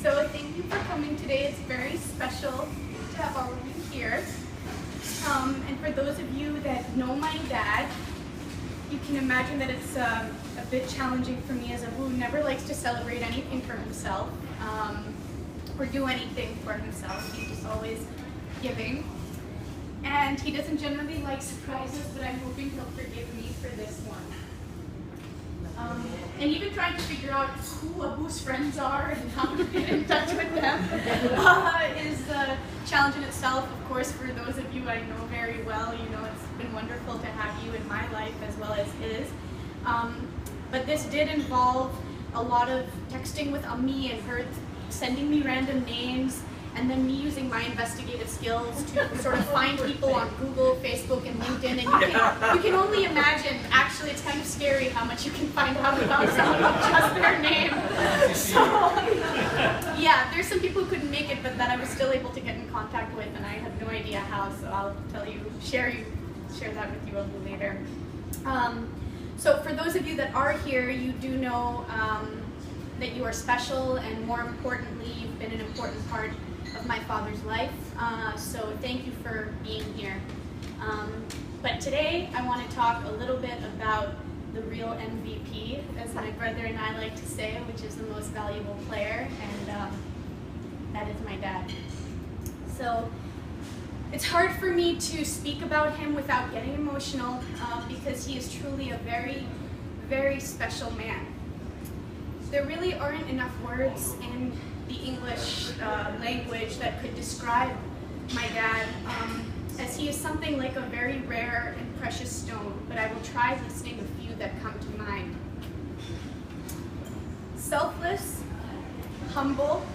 So thank you for coming today. It's very special to have all of you here. And for those of you that know my dad, you can imagine that it's a bit challenging for me as a who never likes to celebrate anything for himself or do anything for himself. He's just always giving. And he doesn't generally like surprises, but I'm hoping he'll forgive me for this one. And even trying to figure out who Abu's friends are and how to get in touch with them is a challenge in itself. Of course, for those of you I know very well, you know it's been wonderful to have you in my life as well as his. But this did involve a lot of texting with Ami and her sending me random names, and then me using my investigative skills to sort of find people on Google, Facebook, and LinkedIn. And you can only imagine, actually it's kind of scary how much you can find out about someone with just their name. So, yeah, there's some people who couldn't make it, but that I was still able to get in contact with, and I have no idea how, so I'll share that with you a little later. So for those of you that are here, you do know that you are special, and more importantly, you've been an important part of my father's life, so thank you for being here. But today I want to talk a little bit about the real MVP, as my brother and I like to say, which is the most valuable player, and that is my dad. So it's hard for me to speak about him without getting emotional, because he is truly a very, very special man. There really aren't enough words in the English language that could describe my dad, as he is something like a very rare and precious stone, but I will try listing a few that come to mind. Selfless, humble,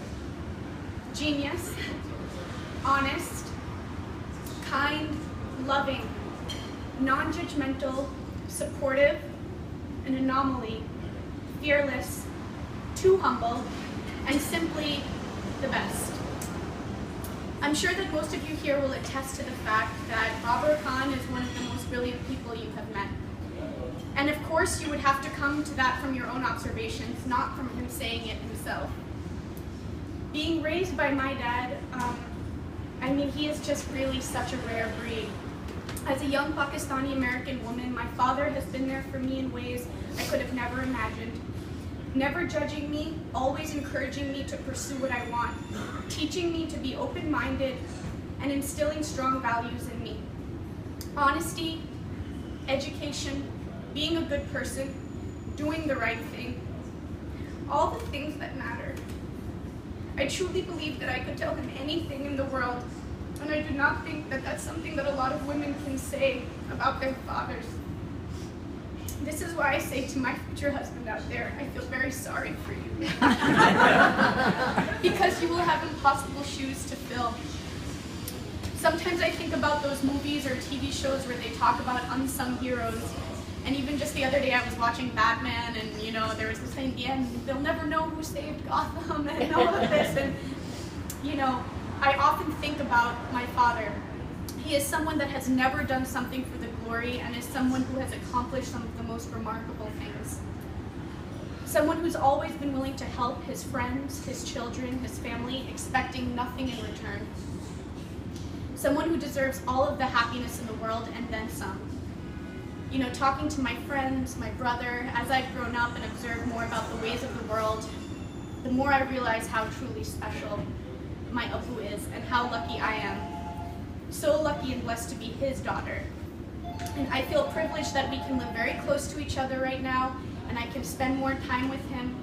genius, honest, kind, loving, non-judgmental, supportive, an anomaly, fearless, too humble, and simply the best. I'm sure that most of you here will attest to the fact that Babar Khan is one of the most brilliant people you have met. And of course you would have to come to that from your own observations, not from him saying it himself. Being raised by my dad, I mean, he is just really such a rare breed. As a young Pakistani American woman, my father has been there for me in ways I could have never imagined. Never judging me, always encouraging me to pursue what I want, teaching me to be open-minded, and instilling strong values in me. Honesty, education, being a good person, doing the right thing, all the things that matter. I truly believe that I could tell him anything in the world, and I do not think that that's something that a lot of women can say about their fathers. This is why I say to my future husband out there, I feel very sorry for you. Because you will have impossible shoes to fill. Sometimes I think about those movies or TV shows where they talk about unsung heroes. And even just the other day I was watching Batman, and you know, there was this thing at the end, they'll never know who saved Gotham and all of this. And you know, I often think about my father. He is someone that has never done something for the glory, and is someone who has accomplished some of the most remarkable things. Someone who's always been willing to help his friends, his children, his family, expecting nothing in return. Someone who deserves all of the happiness in the world and then some. You know, talking to my friends, my brother, as I've grown up and observed more about the ways of the world, the more I realize how truly special my Abu is and how lucky I am. So lucky and blessed to be his daughter. And I feel privileged that we can live very close to each other right now, and I can spend more time with him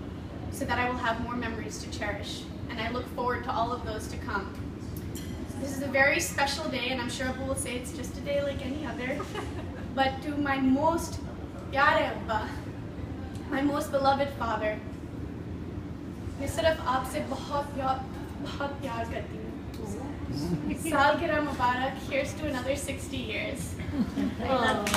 so that I will have more memories to cherish. And I look forward to all of those to come. So this is a very special day, and I'm sure Abu will say it's just a day like any other. But to my most pyare Abba, my most beloved father, मैं सिर्फ आपसे बहुत प्यार करती हूँ. Salgira Mubarak, here's to another 60 years. I love you.